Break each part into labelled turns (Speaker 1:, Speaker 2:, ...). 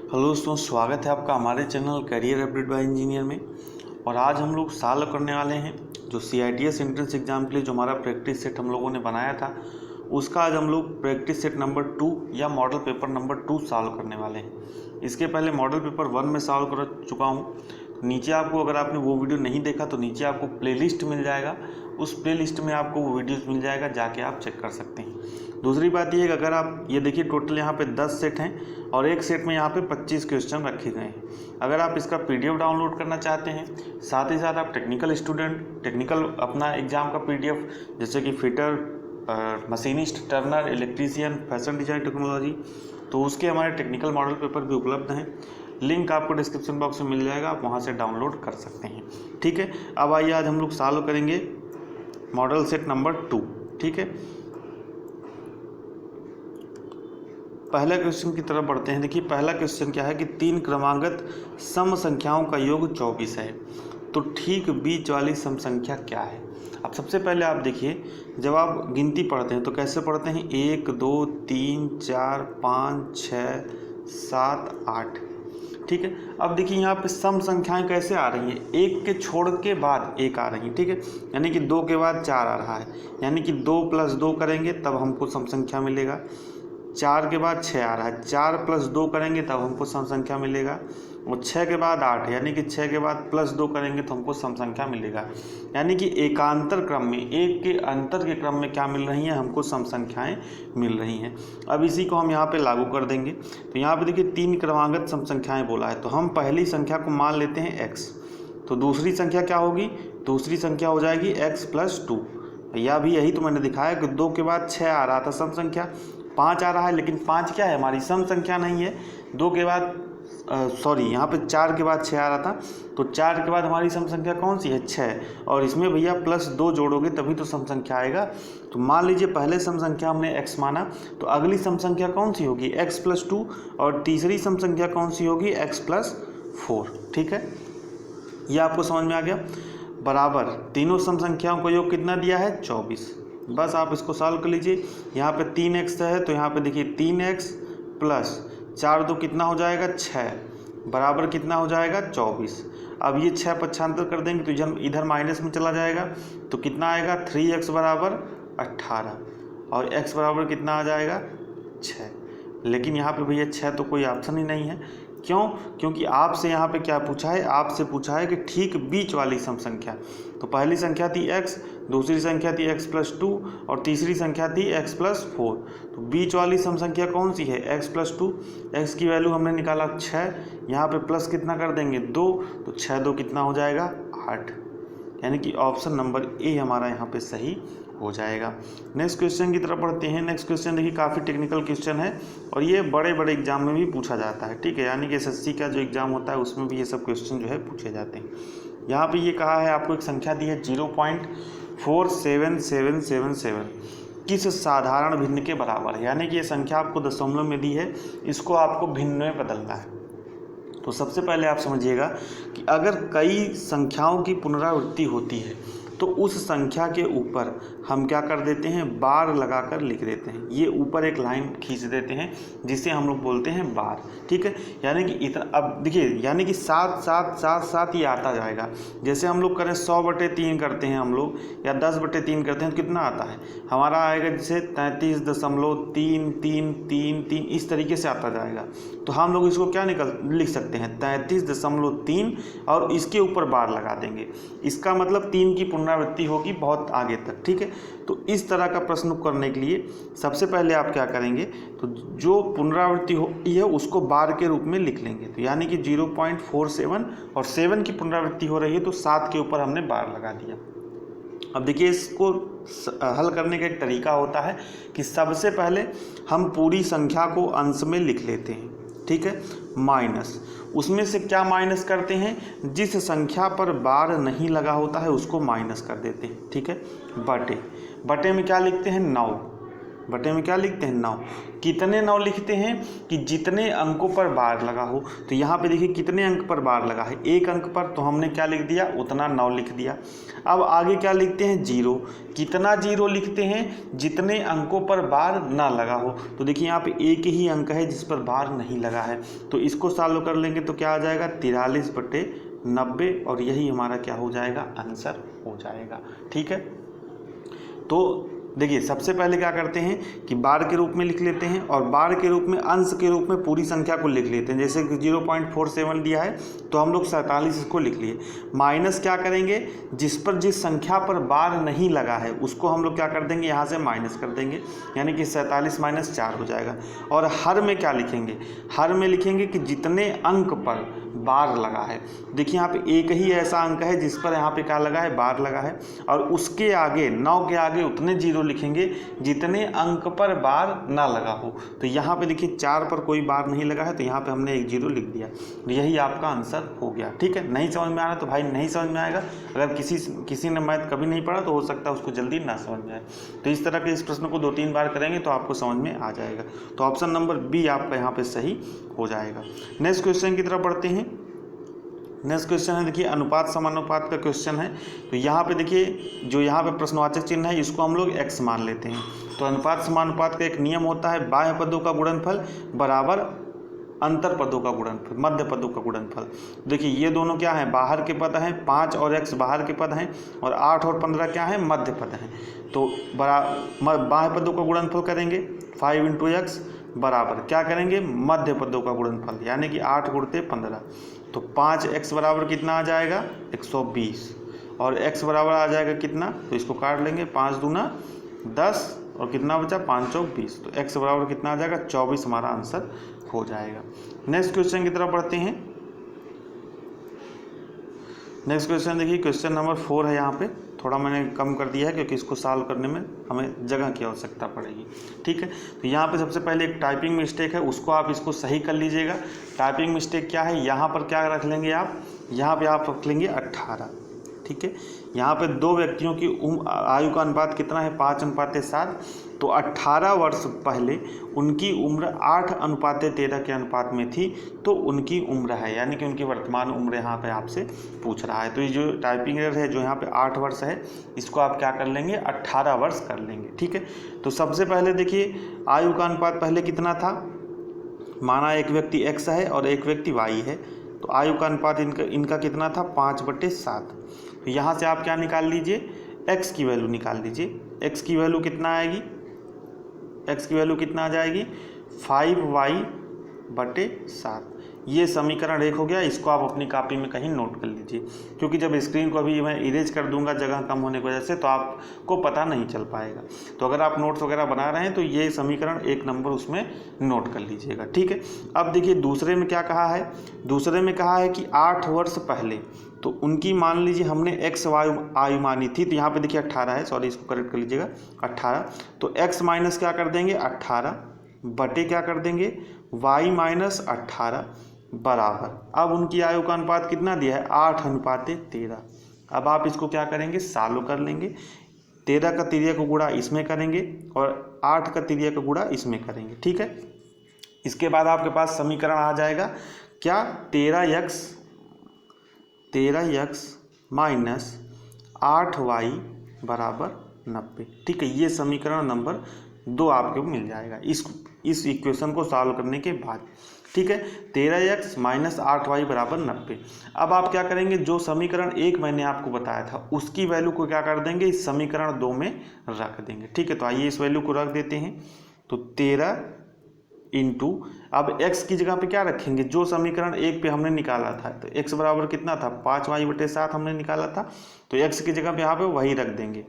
Speaker 1: Hello दोस्तों, स्वागत है आपका हमारे channel career update bye engineer में। और आज हम लोग सॉल्व करने वाले हैं जो CITS एंट्रेंस एग्जाम के लिए जो हमारा प्रैक्टिस सेट हम लोगों ने बनाया था, उसका आज हम लोग प्रैक्टिस सेट नंबर 2 या मॉडल पेपर नंबर 2 सॉल्व करने वाले हैं। इसके पहले मॉडल पेपर 1 में सॉल्व कर चुका हूँ। नीचे आपको, अगर आपने वो वीडियो नहीं देखा तो नीचे आपको प्लेलिस्ट मिल जाएगा, उस प्लेलिस्ट में आपको वो वीडियोस मिल जाएगा, जाके आप चेक कर सकते हैं। दूसरी बात ये है कि अगर आप ये देखिए, टोटल यहाँ पे 10 सेट हैं और एक सेट में यहाँ पे 25 क्वेश्चन रखे गए हैं। अगर आप इसका PDF डाउनलोड करना चाहते हैं, साथ ही साथ आप टेक्निकल स्टूडेंट, टेक्निकल अपना एग्ज़ाम का PDF जैसे कि fitter, machinist, Turner, electrician, fashion design technology, तो उसके हमारे टेक्निकल मॉडल पेपर भी उपलब्ध हैं। लिंक आपको डिस्क्रिप्शन बॉक्स में मिल जाएगा, आप वहाँ से डाउनलोड कर सकते हैं। ठीक है, अब आइए आज हम लोग सॉल्व करेंगे मॉडल सेट नंबर 2। ठीक है, पहले क्वेश्चन की तरफ बढ़ते हैं। देखिए, पहला क्वेश्चन क्या है कि 3 क्रमांगत सम संख्याओं का योग 24 है, तो ठीक बीच वाली सम संख्या क्या है। अब सबसे पहले आप देखिए, जब आप गिनती पढ़ते हैं तो कैसे पढ़ते हैं, 1 2 3 4 5 6 7 8। ठीक है, अब देखिए यहाँ पे सम संख्याएं कैसे आ रही हैं, 1 के छोड़ के बाद 1 आ रही है। ठीक है, यानी कि 2 के बाद 4 आ रहा है, यानी कि 2 + 2 करेंगे तब हमको सम संख्या मिलेगा। 4 के बाद 6 आ रहा है, 4 + 2 करेंगे तब हमको सम संख्या मिलेगा। और 6 के बाद 8, यानी कि 6 के बाद +2 करेंगे तो हमको सम संख्या मिलेगा। यानी कि एकांतर क्रम में, एक के अंतर के क्रम में क्या मिल रही हैं, हमको सम संख्याएं मिल रही हैं। अब इसी को हम यहाँ पे लागू कर देंगे। तो यहाँ पे देखिए 3 क्रमांगत सम संख्याएं बोला है, तो हम पहली संख्या को मान लेते हैं x। तो दूसरी संख्या क्या होगी, दूसरी संख्या हो जाएगी x + 2। या भी यही तो मैंने दिखाया कि 2 के बाद 6 आ रहा था सम संख्या, 5 आ रहा है, लेकिन 5 क्या है, हमारी सम संख्या नहीं है। 2 के बाद यहाँ पे 4 के बाद 6 आ रहा था, तो 4 के बाद हमारी सम संख्या कौन सी है, 6। और इसमें भैया +2 जोड़ोगे तभी तो सम संख्या आएगा। तो मान लीजिए पहले सम संख्या हमने x माना, तो अगली सम संख्या कौन सी होगी, x + 2, और तीसरी सम संख्या कौन सी होगी, x + 4। ठीक है, ये आपको समझ में आ गया। बराबर तीनों सम संख्याओं को योग कितना दिया है, 24। बस आप इसको सॉल्व कर लीजिए। यहाँ पे 3x है, तो यहाँ पे देखिए 3x + 4 2 कितना हो जाएगा, 6, बराबर कितना हो जाएगा, 24। अब ये 6 पक्षांतर कर देंगे तो इधर माइनस में चला जाएगा, तो कितना आएगा, 3x = 18, और x बराबर कितना आ जाएगा, 6। लेकिन यहाँ पे भैया 6 तो कोई ऑप्शन ही नहीं है। क्यों, क्योंकि आपसे यहाँ पे क्या पूछा है, आपसे पूछा है कि ठीक बीच वाली सम संख्या। तो पहली संख्या थी x, दूसरी संख्या थी x + 2, और तीसरी संख्या थी x + 4। तो बीच वाली सम संख्या कौन सी है, x + 2। x की वैल्यू हमने निकाला 6, यहाँ पे प्लस कितना कर देंगे, 2, तो 6 2 कितना हो जाएगा, 8। यानी कि ऑप्शन नंबर ए हमारा यहाँ पे सही हो जाएगा। नेक्स्ट क्वेश्चन की तरफ बढ़ते हैं। नेक्स्ट क्वेश्चन देखिए, काफ़ी टेक्निकल क्वेश्चन है और ये बड़े बड़े एग्जाम में भी पूछा जाता है। ठीक है, यानी कि SSC का जो एग्ज़ाम होता है उसमें भी ये सब क्वेश्चन जो है पूछे जाते हैं। यहाँ पे ये कहा है, आपको एक संख्या दी है 0.47777 किस साधारण भिन्न के बराबर है। यानी कि ये संख्या आपको दशमलव में दी है, इसको आपको भिन्न में बदलना है। तो सबसे पहले आप समझिएगा कि अगर कई संख्याओं की पुनरावृत्ति होती है तो उस संख्या के ऊपर हम क्या कर देते हैं, बार लगाकर लिख देते हैं। ये ऊपर एक लाइन खींच देते हैं जिसे हम लोग बोलते हैं बार। ठीक है, यानी कि इतना, अब देखिए, यानी कि 7 7 7 7 ये आता जाएगा। जैसे हम लोग करें 100/3 करते हैं हम लोग, या 10/3 करते हैं, तो कितना आता है हमारा, आएगा जैसे 33.33333, इस तरीके से आता जाएगा। तो हम लोग इसको क्या लिख सकते हैं, 33.3, और इसके ऊपर बार लगा देंगे। इसका मतलब 3 की पुनरावृत्ति होगी बहुत आगे तक। ठीक है, तो इस तरह का प्रश्न करने के लिए सबसे पहले आप क्या करेंगे, तो जो पुनरावृत्ति होती है उसको बार के रूप में लिख लेंगे। तो यानी कि 0.47, और 7 की पुनरावृत्ति हो रही है तो 7 के ऊपर हमने बार लगा दिया। अब देखिए, इसको हल करने का एक तरीका होता है कि सबसे पहले हम पूरी संख्या को अंश में लिख लेते हैं। ठीक है, माइनस, उसमें से क्या माइनस करते हैं, जिस संख्या पर बार नहीं लगा होता है उसको माइनस कर देते हैं। ठीक है, बटे में क्या लिखते हैं, 9। बटे में क्या लिखते हैं 9। कितने 9 लिखते हैं कि जितने अंकों पर बार लगा हो। तो यहाँ पे देखिए कितने अंक पर बार लगा है, 1 अंक पर, तो हमने क्या लिख दिया, उतना 9 लिख दिया। अब आगे क्या लिखते हैं 0, कितना 0 लिखते हैं, जितने अंकों पर बार ना लगा हो। तो देखिए यहाँ पे एक ही अंक है जिस पर बार नहीं लगा है, तो इसको सॉल्व कर लेंगे तो क्या आ जाएगा 43/90, और यही हमारा क्या हो जाएगा, आंसर हो जाएगा। ठीक है, तो देखिए सबसे पहले क्या करते हैं कि बार के रूप में लिख लेते हैं, और बार के रूप में अंश के रूप में पूरी संख्या को लिख लेते हैं। जैसे 0.47 दिया है तो हम लोग 47 इसको लिख लिए। माइनस क्या करेंगे, जिस पर जिस संख्या पर बार नहीं लगा है उसको हम लोग क्या कर देंगे, यहाँ से माइनस कर देंगे, यानी कि 47 - 4 हो जाएगा। और हर में क्या लिखेंगे, हर में लिखेंगे कि जितने अंक पर बार लगा है। देखिए यहाँ पे एक ही ऐसा अंक है जिस पर यहाँ पे क्या लगा है, बार लगा है, और उसके आगे 9 के आगे उतने 0 लिखेंगे जितने अंक पर बार ना लगा हो। तो यहाँ पे देखिए 4 पर कोई बार नहीं लगा है, तो यहाँ पे हमने एक 0 लिख दिया। यही आपका आंसर हो गया। ठीक है, नहीं समझ में आ रहा तो भाई नहीं समझ में आएगा। अगर किसी ने मैथ कभी नहीं पढ़ा तो हो सकता है उसको जल्दी ना समझ में आए। तो इस तरह के इस प्रश्न को 2-3 बार करेंगे तो आपको समझ में आ जाएगा। तो ऑप्शन नंबर बी आपका यहाँ पे सही हो जाएगा। नेक्स्ट क्वेश्चन की तरफ बढ़ते हैं। नेक्स्ट क्वेश्चन है, देखिए अनुपात समानुपात का क्वेश्चन है। तो यहाँ पे देखिए जो यहाँ पे प्रश्नवाचक चिन्ह है इसको हम लोग x मान लेते हैं। तो अनुपात समानुपात का एक नियम होता है, बाह्य पदों का गुणनफल बराबर अंतर पदों का गुणनफल, मध्य पदों का गुणनफल। देखिए ये दोनों क्या हैं, बाहर के पद हैं, 5 और x बाहर के पद हैं, और 8 और 15 क्या हैं, मध्य पद हैं। तो बाह्य पदों का गुणनफल करेंगे 5 × x बराबर क्या करेंगे, मध्य पदों का गुणनफल, यानी कि 8 × 15। तो 5x बराबर कितना आ जाएगा 120, और x बराबर आ जाएगा कितना, तो इसको काट लेंगे, 5 दूना 10 और कितना बचा 5 चौक 20। तो x बराबर कितना आ जाएगा 24 हमारा आंसर हो जाएगा। नेक्स्ट क्वेश्चन की तरफ बढ़ते हैं। नेक्स्ट क्वेश्चन देखिए क्वेश्चन नंबर 4 है। यहाँ पे थोड़ा मैंने कम कर दिया है क्योंकि इसको सॉल्व करने में हमें जगह की आवश्यकता पड़ेगी। ठीक है, तो यहाँ पे सबसे पहले एक टाइपिंग मिस्टेक है, उसको आप इसको सही कर लीजिएगा। टाइपिंग मिस्टेक क्या है, यहाँ पर क्या रख लेंगे आप, यहाँ पे आप रख लेंगे 18। ठीक है, यहाँ पे 2 व्यक्तियों की आयु का अनुपात कितना है, 5:7। तो 18 वर्ष पहले उनकी उम्र 8:13 के अनुपात में थी, तो उनकी उम्र है, यानी कि उनकी वर्तमान उम्र यहाँ पे आपसे पूछ रहा है। तो ये जो टाइपिंग एरर है, जो यहाँ पे 8 वर्ष है, इसको आप क्या कर लेंगे 18 वर्ष कर लेंगे। ठीक है, तो सबसे पहले देखिए आयु का अनुपात पहले कितना था, माना एक व्यक्ति x है और एक व्यक्ति y है, तो आयु का अनुपात इनका कितना था 5/7। तो यहाँ से आप क्या निकाल लीजिए, x की वैल्यू निकाल लीजिए। x की वैल्यू कितना आएगी, x की वैल्यू कितना आ जाएगी 5y/7। ये समीकरण 1 हो गया। इसको आप अपनी कॉपी में कहीं नोट कर लीजिए, क्योंकि जब स्क्रीन को अभी मैं इरेज कर दूंगा जगह कम होने की वजह से, तो आपको पता नहीं चल पाएगा। तो अगर आप नोट्स वगैरह बना रहे हैं तो ये समीकरण 1 नंबर उसमें नोट कर लीजिएगा। ठीक है, अब देखिए दूसरे में क्या कहा है, दूसरे में कहा है कि 8 वर्ष पहले, तो उनकी मान लीजिए हमने x आयु मानी थी, तो यहाँ पे देखिए 18 है, सॉरी इसको करेक्ट कर लीजिएगा 18। तो x माइनस क्या कर देंगे 18 बटे क्या कर देंगे y - 18 बराबर, अब उनकी आयु का अनुपात कितना दिया है 8:13। अब आप इसको क्या करेंगे सॉल्व कर लेंगे, 13 का तिर्यक गुणा इसमें करेंगे और 8 का तिर्यक गुणा इसमें करेंगे। ठीक है, इसके बाद आपके पास समीकरण आ जाएगा क्या 13x - 8y बराबर 90। ठीक है, ये समीकरण नंबर 2 आपको मिल जाएगा इस इक्वेशन को सॉल्व करने के बाद। ठीक है, 13x - 8y बराबर 90। अब आप क्या करेंगे, जो समीकरण 1 मैंने आपको बताया था उसकी वैल्यू को क्या कर देंगे इस समीकरण 2 में रख देंगे। ठीक है, तो आइए इस वैल्यू को रख देते हैं। तो 13 इंटू, अब x की जगह पे क्या रखेंगे, जो समीकरण 1 पे हमने निकाला था, तो x बराबर कितना था 5y/7 हमने निकाला था, तो x की जगह पे यहाँ पे वही रख देंगे।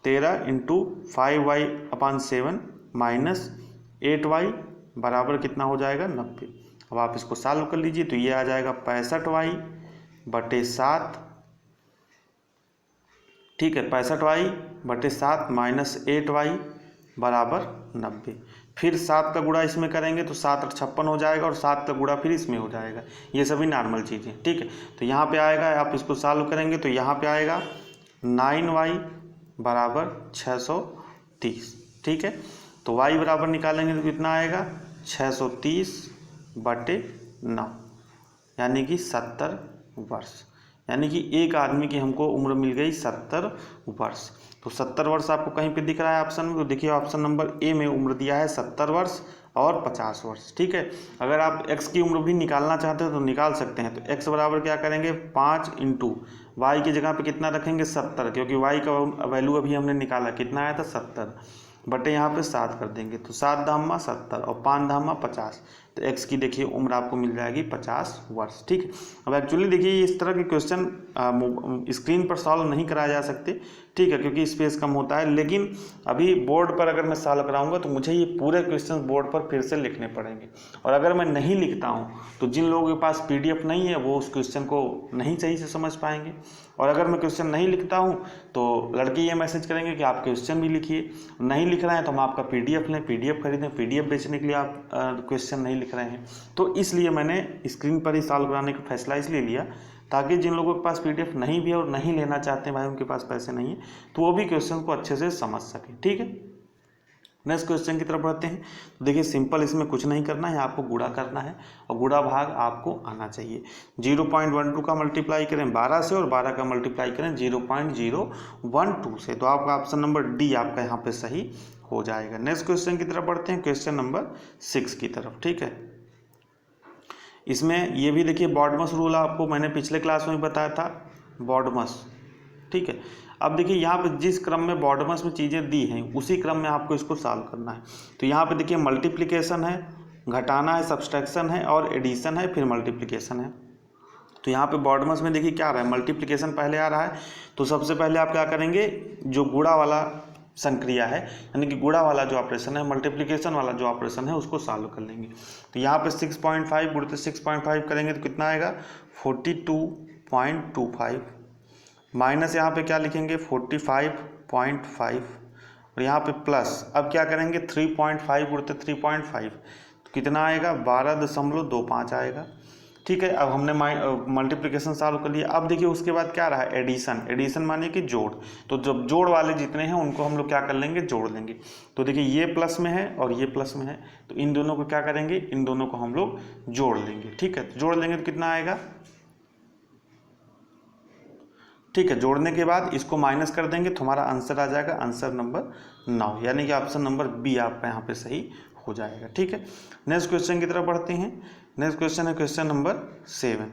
Speaker 1: 13 इंटू 5y/7 माइनस 8y बराबर कितना हो जाएगा 90। अब आप इसको सॉल्व कर लीजिए, तो ये आ जाएगा 65y/7। ठीक है, 65y/7 माइनस 8y बराबर 90। फिर 7 का गुणा इसमें करेंगे तो 7 और 56 हो जाएगा, और 7 का गुणा फिर इसमें हो जाएगा। ये सभी नॉर्मल चीज़ें। ठीक है, तो यहाँ पे आएगा, आप इसको सॉल्व करेंगे तो यहाँ पे आएगा 9y बराबर 630। ठीक है, तो y बराबर निकालेंगे तो कितना आएगा 630/9 यानी कि 70 वर्ष। यानी कि एक आदमी की हमको उम्र मिल गई 70 वर्ष। तो 70 वर्ष आपको कहीं पे दिख रहा है ऑप्शन में, तो देखिए ऑप्शन नंबर ए में उम्र दिया है 70 वर्ष और 50 वर्ष। ठीक है, अगर आप x की उम्र भी निकालना चाहते हो तो निकाल सकते हैं। तो x बराबर क्या करेंगे 5 इंटू वाई की जगह पे कितना रखेंगे 70, क्योंकि y का वैल्यू अभी हमने निकाला कितना आया था 70 बटे यहाँ पे 7 कर देंगे। तो 7 धामा 70 और 5 धामा 50, तो x की देखिए उम्र आपको मिल जाएगी 50 वर्ष। ठीक है, अब एक्चुअली देखिए इस तरह के क्वेश्चन स्क्रीन पर सॉल्व नहीं कराए जा सकते, ठीक है, क्योंकि स्पेस कम होता है। लेकिन अभी बोर्ड पर अगर मैं सॉल्व कराऊंगा तो मुझे ये पूरे क्वेश्चन बोर्ड पर फिर से लिखने पड़ेंगे, और अगर मैं नहीं लिखता हूँ तो जिन लोगों के पास PDF नहीं है वो उस क्वेश्चन को नहीं सही से समझ पाएंगे। और अगर मैं क्वेश्चन नहीं लिखता हूँ तो लड़के ये मैसेज करेंगे कि आप क्वेश्चन भी लिखिए, नहीं लिख रहे हैं तो हम आपका PDF लें, PDF खरीदें, PDF बेचने के लिए आप क्वेश्चन नहीं लिख रहे हैं। तो इसलिए मैंने स्क्रीन पर ही सॉल्व कराने का फैसला इसलिए लिया ताकि जिन लोगों के पास PDF नहीं भी है और नहीं लेना चाहते हैं, भाई उनके पास पैसे नहीं है, तो वो भी क्वेश्चन को अच्छे से समझ सके। ठीक है, नेक्स्ट क्वेश्चन की तरफ बढ़ते हैं। तो देखिए सिंपल, इसमें कुछ नहीं करना है, आपको गुणा करना है और गुणा भाग आपको आना चाहिए। 0.12 का मल्टीप्लाई करें 12 से और 12 का मल्टीप्लाई करें 0.012 से, तो आपका ऑप्शन नंबर डी आपका यहाँ पे सही हो जाएगा। नेक्स्ट क्वेश्चन की तरफ बढ़ते हैं, क्वेश्चन नंबर 6 की तरफ। ठीक है, इसमें ये भी देखिए बॉडमस रूल आपको मैंने पिछले क्लास में बताया था, बॉडमस। ठीक है, अब देखिए यहाँ पे जिस क्रम में बॉडमस में चीज़ें दी हैं उसी क्रम में आपको इसको सॉल्व करना है। तो यहाँ पे देखिए मल्टीप्लिकेशन है, घटाना है, सब्सट्रैक्शन है और एडिशन है, फिर मल्टीप्लिकेशन है। तो यहाँ पे बॉडमस में देखिए क्या आ रहा है, मल्टीप्लिकेशन पहले आ रहा है, तो सबसे पहले आप क्या करेंगे, जो गुणा वाला संक्रिया है यानी कि गुणा वाला जो ऑपरेशन है, मल्टीप्लिकेशन वाला जो ऑपरेशन है उसको सॉल्व कर लेंगे। तो यहाँ पे 6.5 गुणित 6.5 करेंगे तो कितना आएगा 42.25, माइनस यहाँ पे क्या लिखेंगे 45.5 और यहाँ पे प्लस, अब क्या करेंगे 3.5 गुणित 3.5 तो कितना आएगा 12.25 आएगा। ठीक है, अब हमने मल्टीप्लिकेशन सॉल्व कर लिया। अब देखिए उसके बाद क्या रहा है एडिशन, एडिशन माने कि जोड़। तो जब जोड़ वाले जितने हैं उनको हम लोग क्या कर लेंगे, जोड़ लेंगे। तो देखिए ये प्लस में है और ये प्लस में है, तो इन दोनों को क्या करेंगे, इन दोनों को हम लोग जोड़ लेंगे। ठीक है, तो जोड़ लेंगे तो कितना आएगा, ठीक है, जोड़ने के बाद इसको माइनस कर देंगे तो हमारा आंसर आ जाएगा आंसर नंबर 9, यानी कि ऑप्शन नंबर बी आपका यहाँ पे सही हो जाएगा। ठीक है, नेक्स्ट क्वेश्चन की तरफ बढ़ते हैं। नेक्स्ट क्वेश्चन है क्वेश्चन नंबर 7।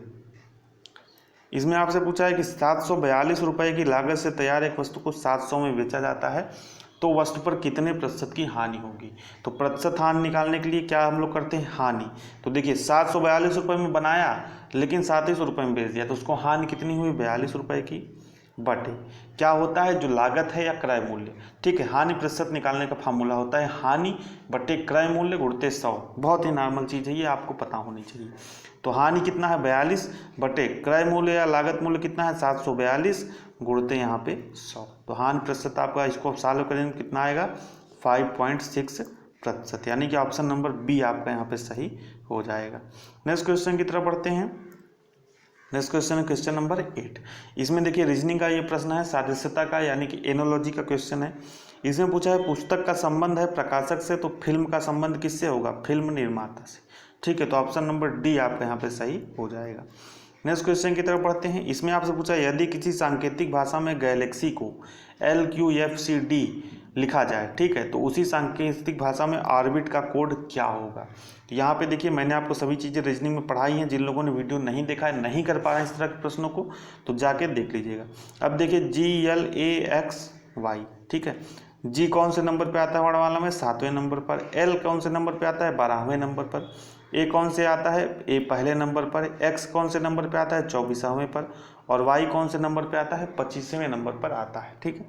Speaker 1: इसमें आपसे पूछा है कि 742 रुपये की लागत से तैयार एक वस्तु को 700 में बेचा जाता है, तो वस्तु पर कितने प्रतिशत की हानि होगी। तो प्रतिशत हानि निकालने के लिए क्या हम लोग करते हैं, हानि। तो देखिए 742 रुपये में बनाया लेकिन 37 रुपये में बेच दिया, तो उसको हानि कितनी हुई 42 रुपये की, बटे क्या होता है जो लागत है या क्रय मूल्य। ठीक है, हानि प्रतिशत निकालने का फार्मूला होता है हानि बटे क्रय मूल्य गुणते 100। बहुत ही नॉर्मल चीज़ है, ये आपको पता होनी चाहिए। तो हानि कितना है 42 बटे क्रय मूल्य या लागत मूल्य कितना है 742 गुणते यहाँ पे 100। तो हानि प्रतिशत आपका इसको सॉल्व करेंगे कितना आएगा 5.6%, यानी कि ऑप्शन नंबर बी आपका यहाँ पे सही हो जाएगा। नेक्स्ट क्वेश्चन की तरफ बढ़ते हैं। नेक्स्ट क्वेश्चन है क्वेश्चन नंबर 8। इसमें देखिए रीजनिंग का ये प्रश्न है, सादृश्यता का यानी कि एनोलॉजी का क्वेश्चन है। इसमें पूछा है पुस्तक का संबंध है प्रकाशक से, तो फिल्म का संबंध किससे होगा, फिल्म निर्माता से। ठीक है, तो ऑप्शन नंबर डी आपका यहाँ पे सही हो जाएगा। नेक्स्ट क्वेश्चन की तरफ पढ़ते हैं। इसमें आपसे पूछा है यदि किसी सांकेतिक भाषा में गैलेक्सी को LQFCD लिखा जाए, ठीक है, तो उसी सांकेतिक भाषा में ऑर्बिट का कोड क्या होगा। तो यहाँ पे देखिए मैंने आपको सभी चीज़ें रीजनिंग में पढ़ाई हैं, जिन लोगों ने वीडियो नहीं देखा है, नहीं कर पा रहे हैं इस तरह के प्रश्नों को, तो जाके देख लीजिएगा। अब देखिए GLAXY, ठीक है, G कौन से नंबर पे आता है वर्णमाला में 7वें नंबर पर, L कौन से नंबर पे आता है 12वें नंबर पर, A कौन से आता है A पहले नंबर पर, X कौन से नंबर पे आता है 24वें पर, और Y कौन से नंबर पे आता है 25वें नंबर पर आता है। ठीक है,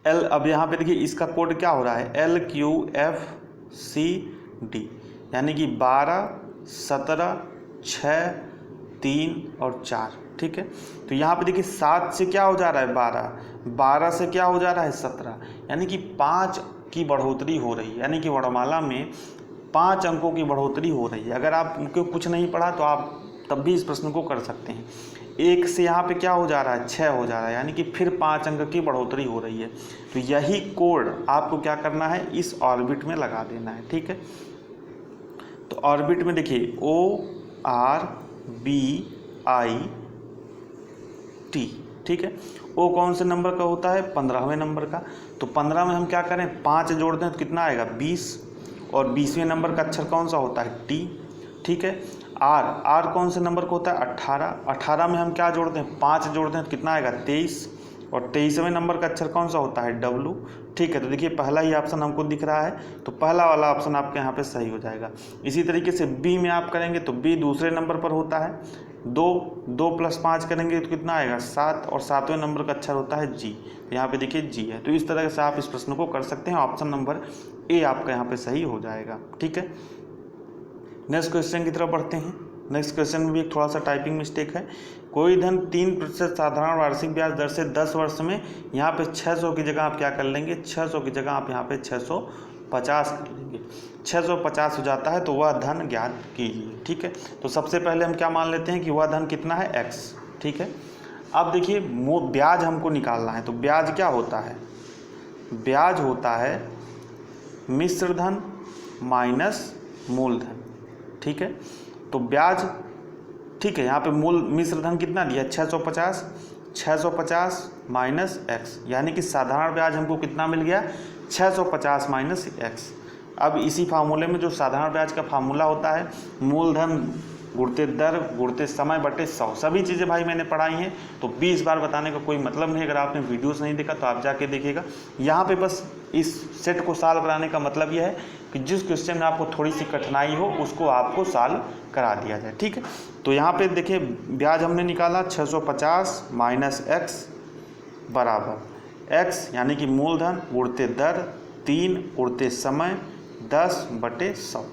Speaker 1: L, अब यहाँ पे देखिए इसका कोड क्या हो रहा है LQFCD, यानी कि 12, 17, 6, 3 और 4। ठीक है, तो यहाँ पे देखिए 7 से क्या हो जा रहा है 12, 12 से क्या हो जा रहा है 17, यानी कि 5 की बढ़ोतरी हो रही है, यानी कि वर्णमाला में 5 अंकों की बढ़ोतरी हो रही है। अगर आपको कुछ नहीं पढ़ा तो आप तब भी इस प्रश्न को कर सकते हैं। 1 से यहाँ पे क्या हो जा रहा है, 6 हो जा रहा है, यानी कि फिर 5 अंक की बढ़ोतरी हो रही है। तो यही कोड आपको क्या करना है, इस ऑर्बिट में लगा देना है। ठीक है, तो ऑर्बिट में देखिए ORBIT, ठीक है। ओ कौन से नंबर का होता है, 15वें नंबर का। तो 15 में हम क्या करें, 5 जोड़ दें तो कितना आएगा, 20। और 20वें नंबर का अक्षर कौन सा होता है, T, ठीक है। आर कौन से नंबर का होता है, 18। 18 में हम क्या जोड़ दें, 5 जोड़ दें तो कितना आएगा, 23। और 23वें नंबर का अक्षर कौन सा होता है, W, ठीक है। तो देखिए पहला ही ऑप्शन हमको दिख रहा है, तो पहला वाला ऑप्शन आपके यहाँ पे सही हो जाएगा। इसी तरीके से बी में आप करेंगे तो बी दूसरे नंबर पर होता है, 2 + 5 करेंगे तो कितना आएगा, 7। और 7वें नंबर का अक्षर होता है जी, यहाँ पे देखिए जी है। तो इस तरह से आप इस प्रश्न को कर सकते हैं। ऑप्शन नंबर ए आपका यहाँ पे सही हो जाएगा। ठीक है, नेक्स्ट क्वेश्चन की तरफ बढ़ते हैं। नेक्स्ट क्वेश्चन में भी एक थोड़ा सा टाइपिंग मिस्टेक है। कोई धन 3% साधारण वार्षिक ब्याज दर से 10 वर्ष में, यहाँ पे 600 की जगह आप क्या कर लेंगे, 600 की जगह आप यहाँ पे 650 कर लेंगे। 650 हो जाता है, तो वह धन ज्ञात कीजिए। ठीक है, तो सबसे पहले हम क्या मान लेते हैं कि वह धन कितना है, x। ठीक है, अब देखिए ब्याज हमको निकालना है, तो ब्याज क्या होता है, ब्याज होता है मिश्र धन माइनस मूलधन। ठीक है, तो ब्याज, ठीक है, यहाँ पे मूल मिश्र धन कितना दिया, 650, 650 माइनस एक्स, यानी कि साधारण ब्याज हमको कितना मिल गया, 650 माइनस एक्स। अब इसी फार्मूले में जो साधारण ब्याज का फार्मूला होता है, मूलधन गुणते दर गुणते समय बटे 100, सभी चीज़ें भाई मैंने पढ़ाई हैं, तो 20 बार बताने का कोई मतलब नहीं। अगर आपने वीडियोस नहीं देखा तो आप जाके देखिएगा। यहाँ पे बस इस सेट को सॉल्व कराने का मतलब यह है कि जिस क्वेश्चन में आपको थोड़ी सी कठिनाई हो उसको आपको सॉल्व करा दिया जाए। ठीक है, तो यहाँ पे देखिए ब्याज हमने निकाला 650 माइनस एक्स बराबर एक्स, यानी कि मूलधन गुणते दर 3 गुणते समय 10/100।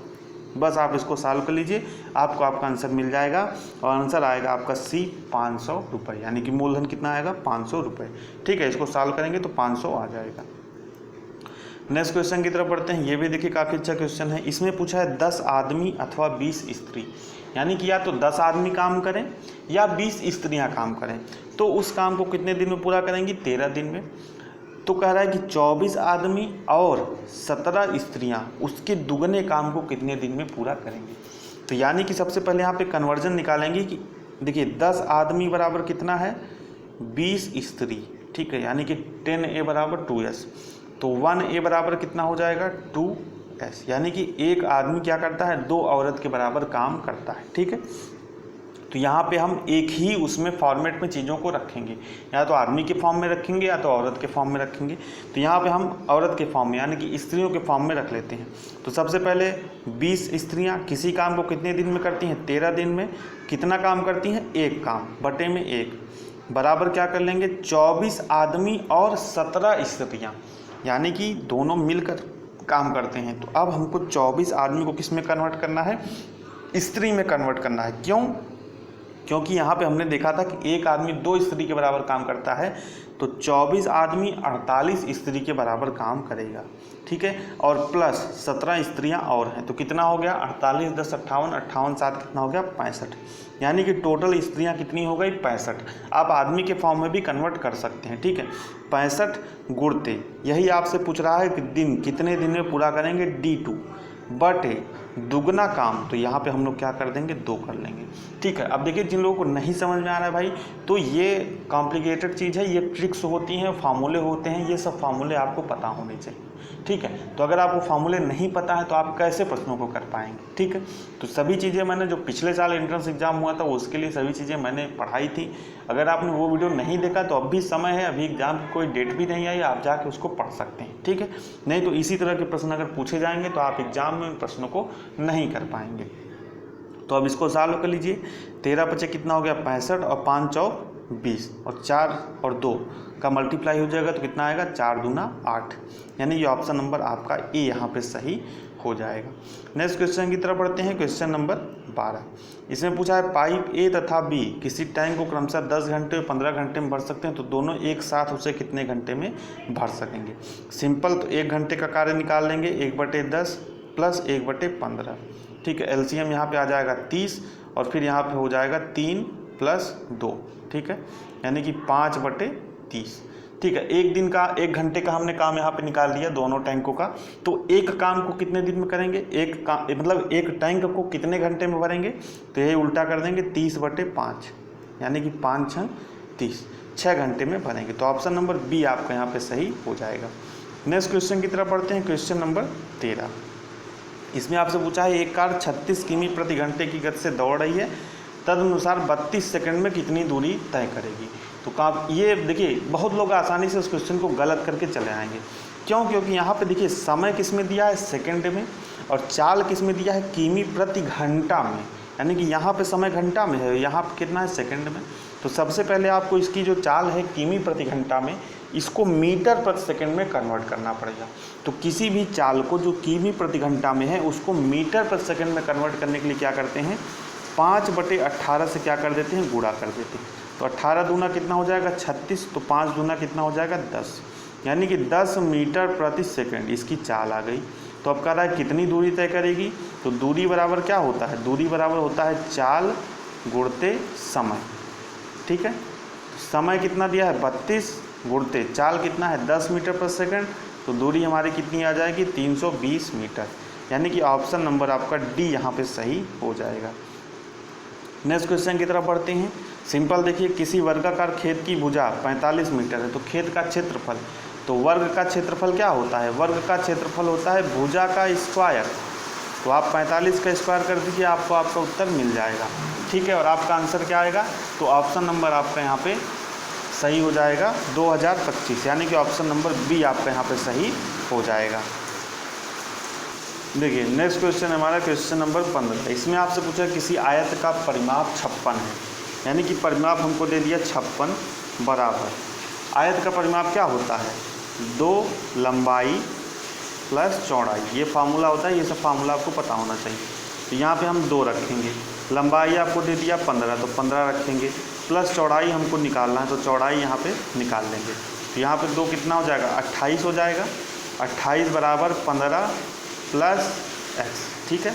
Speaker 1: बस आप इसको सॉल्व कर लीजिए, आपको आपका आंसर मिल जाएगा। और आंसर आएगा आपका सी 500 रुपये, यानी कि मूलधन कितना आएगा, 500 रुपये। ठीक है, इसको सॉल्व करेंगे तो 500 आ जाएगा। नेक्स्ट क्वेश्चन की तरफ बढ़ते हैं। ये भी देखिए काफ़ी अच्छा क्वेश्चन है। इसमें पूछा है 10 आदमी अथवा 20 स्त्री, यानी कि या तो 10 आदमी काम करें या 20 स्त्रियाँ काम करें, तो उस काम को कितने दिन में पूरा करेंगी, 13 दिन में। तो कह रहा है कि 24 आदमी और 17 स्त्रियां उसके दुगने काम को कितने दिन में पूरा करेंगे। तो यानी कि सबसे पहले यहाँ पे कन्वर्जन निकालेंगे कि देखिए 10 आदमी बराबर कितना है, 20 स्त्री। ठीक है, यानी कि 10A बराबर 2S, तो 1A बराबर कितना हो जाएगा, 2S, यानी कि एक आदमी क्या करता है, 2 औरत के बराबर काम करता है। ठीक है, तो यहाँ पे हम एक ही उसमें फॉर्मेट में चीज़ों को रखेंगे, या तो आदमी के फॉर्म में रखेंगे या तो औरत के फॉर्म में रखेंगे। तो यहाँ पे हम औरत के फॉर्म में यानी कि स्त्रियों के फॉर्म में रख लेते हैं। तो सबसे पहले 20 स्त्रियाँ किसी काम को कितने दिन में करती हैं, 13 दिन में। कितना काम करती हैं, एक काम, बटे में 1 बराबर क्या कर लेंगे, 24 आदमी और 17 स्त्रियाँ, यानी कि दोनों मिलकर काम करते हैं। तो अब हमको 24 आदमी को किस में कन्वर्ट करना है, स्त्री में कन्वर्ट करना है। क्यों, क्योंकि यहाँ पे हमने देखा था कि एक आदमी 2 स्त्री के बराबर काम करता है, तो 24 आदमी 48 स्त्री के बराबर काम करेगा। ठीक है, और प्लस 17 स्त्रियाँ और हैं, तो कितना हो गया, 48 × 10 = 58, 58 × 7 कितना हो गया, 65, यानी कि टोटल स्त्रियाँ कितनी हो गई, 65। आप आदमी के फॉर्म में भी कन्वर्ट कर सकते हैं। ठीक है, 65 गुणते, यही आपसे पूछ रहा है कि दिन कितने दिन में पूरा करेंगे, D2 बटे दुगना काम, तो यहाँ पे हम लोग क्या कर देंगे, 2 कर लेंगे। ठीक है, अब देखिए जिन लोगों को नहीं समझ में आ रहा है भाई, तो ये कॉम्प्लिकेटेड चीज़ है, ये ट्रिक्स होती हैं, फार्मूले होते हैं, ये सब फार्मूले आपको पता होने चाहिए। ठीक है, तो अगर आपको फार्मूले नहीं पता है तो आप कैसे प्रश्नों को कर पाएंगे। ठीक है, तो सभी चीज़ें मैंने जो पिछले साल एंट्रेंस एग्जाम हुआ था उसके लिए सभी चीज़ें मैंने पढ़ाई थी। अगर आपने वो वीडियो नहीं देखा तो अब भी समय है, अभी एग्जाम की कोई डेट भी नहीं आई, आप जाके उसको पढ़ सकते हैं। ठीक है, नहीं तो इसी तरह के प्रश्न अगर पूछे जाएंगे तो आप एग्जाम में प्रश्नों को नहीं कर पाएंगे। तो अब इसको सॉल्व कर लीजिए। 13 × 5 कितना हो गया, 65, और 5 × 4 20, और 4 और 2 का मल्टीप्लाई हो जाएगा तो कितना आएगा, 4 × 2 = 8, यानी ये ऑप्शन नंबर आपका ए यहाँ पे सही हो जाएगा। नेक्स्ट क्वेश्चन की तरफ बढ़ते हैं। क्वेश्चन नंबर 12, इसमें पूछा है पाइप ए तथा बी किसी टैंक को क्रमशः 10 घंटे और 15 घंटे में भर सकते हैं, तो दोनों एक साथ उसे कितने घंटे में भर सकेंगे। सिंपल, तो 1 घंटे का कार्य निकाल लेंगे, 1/10 + 1/15। ठीक है, एलसीएम यहाँ पे आ जाएगा 30, और फिर यहाँ पे हो जाएगा 3 प्लस 2, ठीक है, यानी कि 5/30। ठीक है, एक दिन का 1 घंटे का हमने काम यहाँ पे निकाल दिया दोनों टैंकों का। तो एक काम को कितने दिन में करेंगे, एक काम मतलब एक टैंक को कितने घंटे में भरेंगे, तो ये उल्टा कर देंगे 30/5, यानी कि 5 × 30, 6 घंटे में भरेंगे। तो ऑप्शन नंबर बी आपका यहाँ पे सही हो जाएगा। नेक्स्ट क्वेश्चन की तरफ बढ़ते हैं, क्वेश्चन नंबर 13। इसमें आपसे पूछा है एक कार 36 किमी प्रति घंटे की गति से दौड़ रही है, तदनुसार 32 सेकंड में कितनी दूरी तय करेगी। तो ये देखिए बहुत लोग आसानी से उस क्वेश्चन को गलत करके चले आएंगे। क्यों? क्योंकि यहाँ पे देखिए समय किस में दिया है, सेकंड में, और चाल किस में दिया है, किमी प्रति घंटा में, यानी कि यहाँ पे समय घंटा में है, यहाँ पे कितना है, सेकंड में। तो सबसे पहले आपको इसकी जो चाल है किमी प्रति घंटा में, इसको मीटर प्रति सेकंड में कन्वर्ट करना पड़ेगा। तो किसी भी चाल को जो किमी प्रति घंटा में है उसको मीटर प्रति सेकंड में कन्वर्ट करने के लिए क्या करते हैं, 5/18 से क्या कर देते हैं, गुणा कर देते हैं। तो 18 दूना कितना हो जाएगा, 36, तो 5 दूना कितना हो जाएगा, 10, यानी कि 10 मीटर प्रति सेकंड इसकी चाल आ गई। तो अब कह रहा है कितनी दूरी तय करेगी, तो दूरी बराबर क्या होता है, दूरी बराबर होता है चाल गुणते समय। ठीक है, समय कितना दिया है 32, गुणते चाल कितना है 10 मीटर प्रति सेकंड, तो दूरी हमारी कितनी आ जाएगी 320 मीटर, यानी कि ऑप्शन नंबर आपका डी यहाँ पे सही हो जाएगा। नेक्स्ट क्वेश्चन की तरफ बढ़ते हैं। सिंपल देखिए, किसी वर्गाकार खेत की भुजा 45 मीटर है, तो खेत का क्षेत्रफल, तो वर्ग का क्षेत्रफल क्या होता है, वर्ग का क्षेत्रफल होता है भुजा का स्क्वायर। तो आप 45 का स्क्वायर कर दीजिए, आपको आपका उत्तर मिल जाएगा। ठीक है, और आपका आंसर क्या आएगा, तो ऑप्शन नंबर आपका यहाँ पे सही हो जाएगा 2025, यानी कि ऑप्शन नंबर बी आपका यहाँ पे सही हो जाएगा। देखिए नेक्स्ट क्वेश्चन हमारा क्वेश्चन नंबर 15। इसमें आपसे पूछा किसी आयत का परिमाप 56 है, यानी कि परिमाप हमको दे दिया 56 बराबर, आयत का परिमाप क्या होता है, 2 लंबाई प्लस चौड़ाई, ये फार्मूला होता है, ये सब फार्मूला आपको पता होना चाहिए। तो यहाँ पे हम 2 रखेंगे, लंबाई आपको दे दिया 15, तो 15 रखेंगे, प्लस चौड़ाई हमको निकालना है, तो चौड़ाई यहाँ पे निकाल लेंगे। तो यहाँ पे 2 कितना हो जाएगा, 28 हो जाएगा, 28 बराबर 15 प्लस x, ठीक है,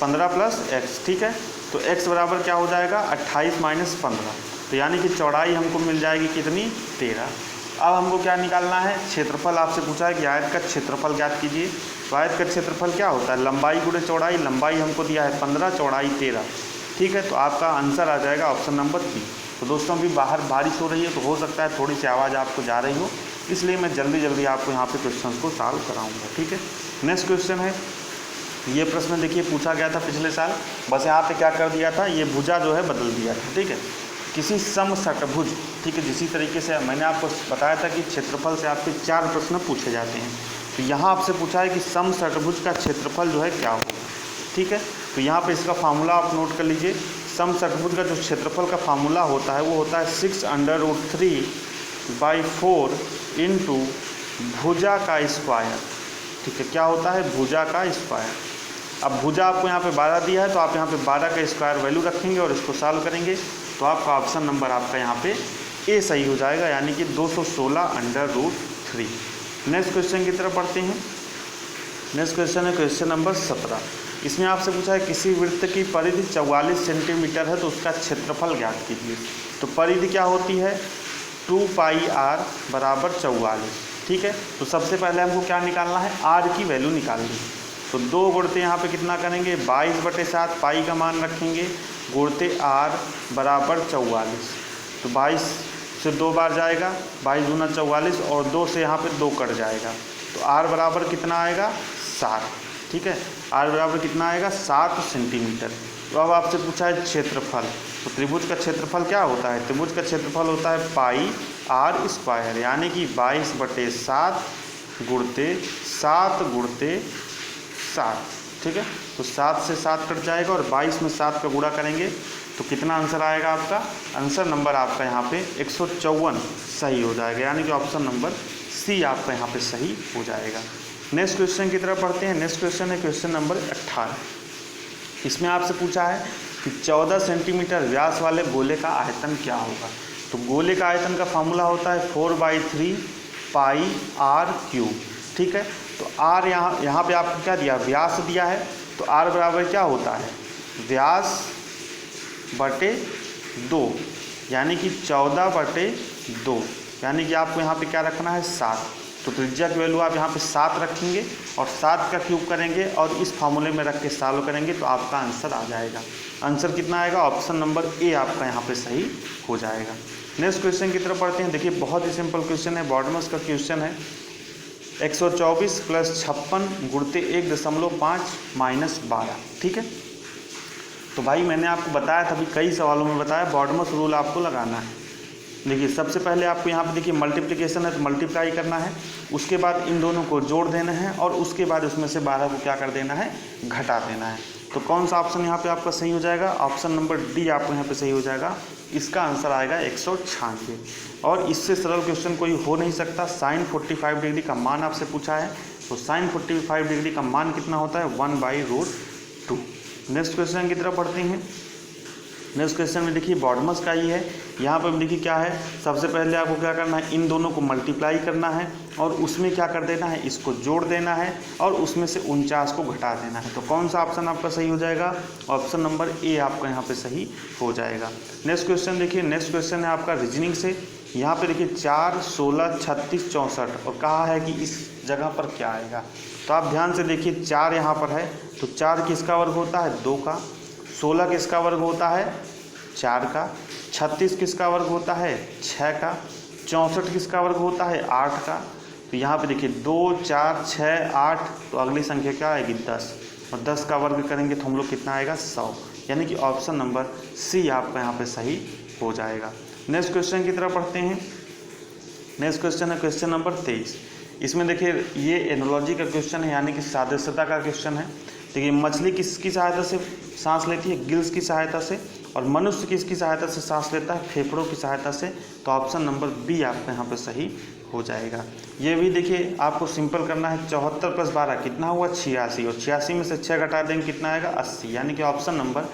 Speaker 1: 15 प्लस x, ठीक है। तो x बराबर क्या हो जाएगा, 28 माइनस 15, तो यानी कि चौड़ाई हमको मिल जाएगी कितनी, 13। अब हमको क्या निकालना है, क्षेत्रफल आपसे पूछा है कि आयत का क्षेत्रफल ज्ञात कीजिए। तो आयत का क्षेत्रफल क्या होता है, लंबाई गुणे चौड़ाई, लंबाई हमको दिया है 15, चौड़ाई 13, ठीक है। तो आपका आंसर आ जाएगा ऑप्शन नंबर बी। तो दोस्तों अभी बाहर बारिश हो रही है, तो हो सकता है थोड़ी सी आवाज़ आपको जा रही हो, इसलिए मैं जल्दी जल्दी आपको यहाँ पे क्वेश्चंस को सॉल्व कराऊंगा। ठीक है, नेक्स्ट क्वेश्चन है, ये प्रश्न देखिए पूछा गया था पिछले साल, बस यहाँ पे क्या कर दिया था, ये भुजा जो है बदल दिया था। ठीक है, किसी समषटभुज, ठीक है, जिसी तरीके से मैंने आपको बताया था कि क्षेत्रफल से आपके 4 प्रश्न पूछे जाते हैं, तो यहाँ आपसे पूछा है कि समषटभुज का क्षेत्रफल जो है क्या होगा। ठीक है, तो यहाँ पे इसका फार्मूला आप नोट कर लीजिए। समषटभुज का जो क्षेत्रफल का फार्मूला होता है वो होता है 6√3/4 इंटू भुजा का स्क्वायर। ठीक है, क्या होता है, भुजा का स्क्वायर। अब भुजा आपको यहाँ पे 12 दिया है, तो आप यहाँ पे 12 का स्क्वायर वैल्यू रखेंगे और इसको सॉल्व करेंगे, तो आपका ऑप्शन नंबर आपका यहाँ पे ए सही हो जाएगा, यानी कि 216√3। नेक्स्ट क्वेश्चन की तरफ बढ़ते हैं। नेक्स्ट क्वेश्चन है क्वेश्चन नंबर 17। इसमें आपसे पूछा है किसी वृत्त की परिधि 44 सेंटीमीटर है, तो उसका क्षेत्रफल ज्ञात कीजिए। तो परिधि क्या होती है, 2πr बराबर 44। ठीक है, तो सबसे पहले हमको क्या निकालना है, r की वैल्यू निकालनी है। तो 2 गुणते यहाँ पे कितना करेंगे, 22/7, पाई का मान रखेंगे, गुणते r बराबर 44। तो 22 से 2 बार जाएगा, 22 दूना 44, और 2 से यहाँ पे 2 कट जाएगा, तो r बराबर कितना आएगा, 7। ठीक है, r बराबर कितना आएगा, 7 सेंटीमीटर। तो अब आपसे पूछा है क्षेत्रफल, तो त्रिभुज का क्षेत्रफल क्या होता है, त्रिभुज का क्षेत्रफल होता है πr², यानी कि 22/7 गुणते 7 गुणते 7। ठीक है, तो 7 से 7 कट जाएगा और 22 में 7 का गुणा करेंगे, तो कितना आंसर आएगा आपका, आंसर नंबर आपका यहाँ पे 154 सही हो जाएगा, यानी कि ऑप्शन नंबर सी आपका यहाँ पे सही हो जाएगा। नेक्स्ट क्वेश्चन की तरफ पढ़ते हैं। नेक्स्ट क्वेश्चन है क्वेश्चन नंबर 18। इसमें आपसे पूछा है कि 14 सेंटीमीटर व्यास वाले गोले का आयतन क्या होगा। तो गोले का आयतन का फार्मूला होता है 4/3 πr³। ठीक है, तो r यहाँ पे आपको क्या दिया, व्यास दिया है, तो r बराबर क्या होता है, व्यास बटे 2, यानी कि 14/2, यानी कि आपको यहाँ पे क्या रखना है 7। तो त्रिज्या की वैल्यू आप यहाँ पे 7 रखेंगे और 7 का क्यूब करेंगे और इस फार्मूले में रख के सॉल्व करेंगे तो आपका आंसर आ जाएगा। आंसर कितना आएगा? ऑप्शन नंबर ए आपका यहाँ पे सही हो जाएगा। नेक्स्ट क्वेश्चन की तरफ पढ़ते हैं। देखिए बहुत ही सिंपल क्वेश्चन है, बॉडमस का क्वेश्चन है। 124 + 56 गुणते 1.5 - 12, ठीक है। तो भाई मैंने आपको बताया था, अभी कई सवालों में बताया, बॉडमस रूल आपको लगाना है। देखिए सबसे पहले आपको यहाँ पे देखिए मल्टीप्लिकेशन है तो मल्टीप्लाई करना है, उसके बाद इन दोनों को जोड़ देना है और उसके बाद उसमें से 12 को क्या कर देना है? घटा देना है। तो कौन सा ऑप्शन यहाँ पे आपका सही हो जाएगा? ऑप्शन नंबर डी आपको यहाँ पे सही हो जाएगा। इसका आंसर आएगा 196। और इससे सरल क्वेश्चन कोई हो नहीं सकता। sin 45 डिग्री का मान आपसे पूछा है, तो sin 45 डिग्री का मान कितना होता है? 1/√2। नेक्स्ट क्वेश्चन की तरफ पढ़ते हैं। नेक्स्ट क्वेश्चन में देखिए बॉडमस का ही है। यहाँ पर देखिए क्या है, सबसे पहले आपको क्या करना है? इन दोनों को मल्टीप्लाई करना है और उसमें क्या कर देना है? इसको जोड़ देना है और उसमें से 49 को घटा देना है। तो कौन सा ऑप्शन आपका सही हो जाएगा? ऑप्शन नंबर ए आपका यहाँ पे सही हो जाएगा। नेक्स्ट क्वेश्चन देखिए, नेक्स्ट क्वेश्चन है आपका रीजनिंग से। यहाँ पे देखिए 4, 16, 36, 64 और कहा है कि इस जगह पर क्या आएगा। तो आप ध्यान से देखिए, 4 यहाँ पर है तो 4 किसका वर्ग होता है? 2 का। 16 किसका वर्ग होता है? 4 का। 36 किसका वर्ग होता है? 6 का। 64 किसका वर्ग होता है? 8 का। तो यहाँ पे देखिए 2, 4, 6, 8, तो अगली संख्या क्या आएगी? 10। और 10 का वर्ग करेंगे तो हम लोग कितना आएगा? 100। यानी कि ऑप्शन नंबर सी आपका यहाँ पे सही हो जाएगा। नेक्स्ट क्वेश्चन की तरफ पढ़ते हैं। नेक्स्ट क्वेश्चन है क्वेश्चन नंबर 23। इसमें देखिए ये एनोलॉजी का क्वेश्चन है, यानी कि सादृश्यता का क्वेश्चन है। देखिए मछली किसकी सहायता से सांस लेती है? गिल्स की सहायता से। और मनुष्य किसकी सहायता से सांस लेता है? फेफड़ों की सहायता से। तो ऑप्शन नंबर बी आपका यहाँ पे सही हो जाएगा। ये भी देखिए आपको सिंपल करना है। 74 + 12 कितना हुआ? 86। और 86 में से 6 घटा देंगे कितना आएगा? 80। यानी कि ऑप्शन नंबर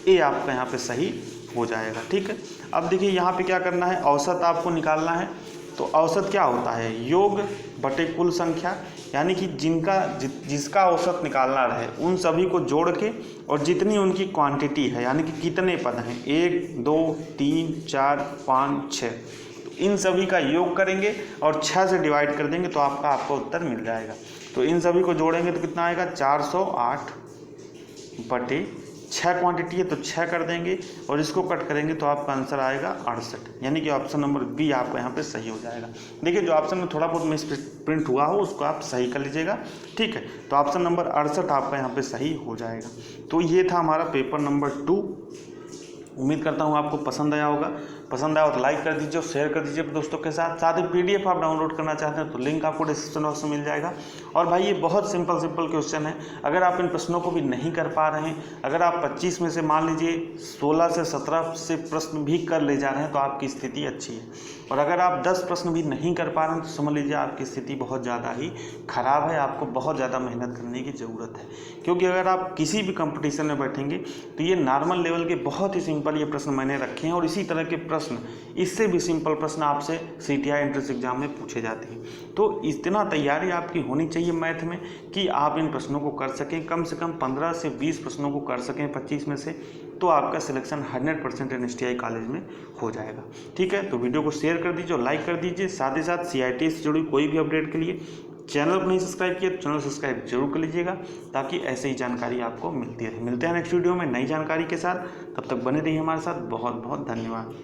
Speaker 1: ए आपका यहाँ पे सही हो जाएगा, ठीक है। अब देखिए यहाँ पे क्या करना है? औसत आपको निकालना है। तो औसत क्या होता है? योग बटे कुल संख्या, यानी कि जिसका औसत निकालना रहे उन सभी को जोड़ के और जितनी उनकी क्वांटिटी है, यानी कि कितने पद हैं, 1, 2, 3, 4, 5, 6, तो इन सभी का योग करेंगे और 6 से डिवाइड कर देंगे तो आपका उत्तर मिल जाएगा। तो इन सभी को जोड़ेंगे तो कितना आएगा? 408 बटे 6 क्वांटिटी है तो 6 कर देंगे और इसको कट करेंगे तो आपका आंसर आएगा 68। यानी कि ऑप्शन नंबर बी आपका यहाँ पे सही हो जाएगा। देखिए जो ऑप्शन में थोड़ा बहुत मिस प्रिंट हुआ हो उसको आप सही कर लीजिएगा, ठीक है। तो ऑप्शन नंबर 68 आपका यहाँ पे सही हो जाएगा। तो ये था हमारा पेपर नंबर 2। उम्मीद करता हूँ आपको पसंद आया होगा। पसंद आया हो तो लाइक कर दीजिए और शेयर कर दीजिए दोस्तों के साथ। साथ ही PDF आप डाउनलोड करना चाहते हैं तो लिंक आपको डिस्क्रिप्शन बॉक्स में मिल जाएगा। और भाई ये बहुत सिंपल क्वेश्चन है। अगर आप इन प्रश्नों को भी नहीं कर पा रहे हैं, अगर आप 25 में से मान लीजिए 16 से 17 से प्रश्न भी कर ले जा रहे हैं तो आपकी स्थिति अच्छी है। और अगर आप 10 प्रश्न भी नहीं कर पा रहे हैं तो समझ लीजिए आपकी स्थिति बहुत ज़्यादा ही खराब है। आपको बहुत ज़्यादा मेहनत करने की ज़रूरत है, क्योंकि अगर आप किसी भी कंपटीशन में बैठेंगे तो ये नॉर्मल लेवल के बहुत ही सिंपल ये प्रश्न मैंने रखे हैं। और इसी तरह के प्रश्न, इससे भी सिंपल प्रश्न आपसे CTI एंट्रेंस एग्जाम में पूछे जाते हैं। तो इतना तैयारी आपकी होनी चाहिए मैथ में कि आप इन प्रश्नों को कर सकें। कम से कम 15 से 20 प्रश्नों को कर सकें 25 में से, तो आपका सिलेक्शन 100% NSTI कॉलेज में हो जाएगा, ठीक है। तो वीडियो को शेयर कर दीजिए और लाइक कर दीजिए। साथ ही साथ CIT से जुड़ी कोई भी अपडेट के लिए चैनल को नहीं सब्सक्राइब किया तो चैनल सब्सक्राइब जरूर कर लीजिएगा, ताकि ऐसे ही जानकारी आपको मिलती रहे। मिलते हैं नेक्स्ट वीडियो में नई जानकारी के साथ, तब तक बने रहिए हमारे साथ। बहुत बहुत धन्यवाद।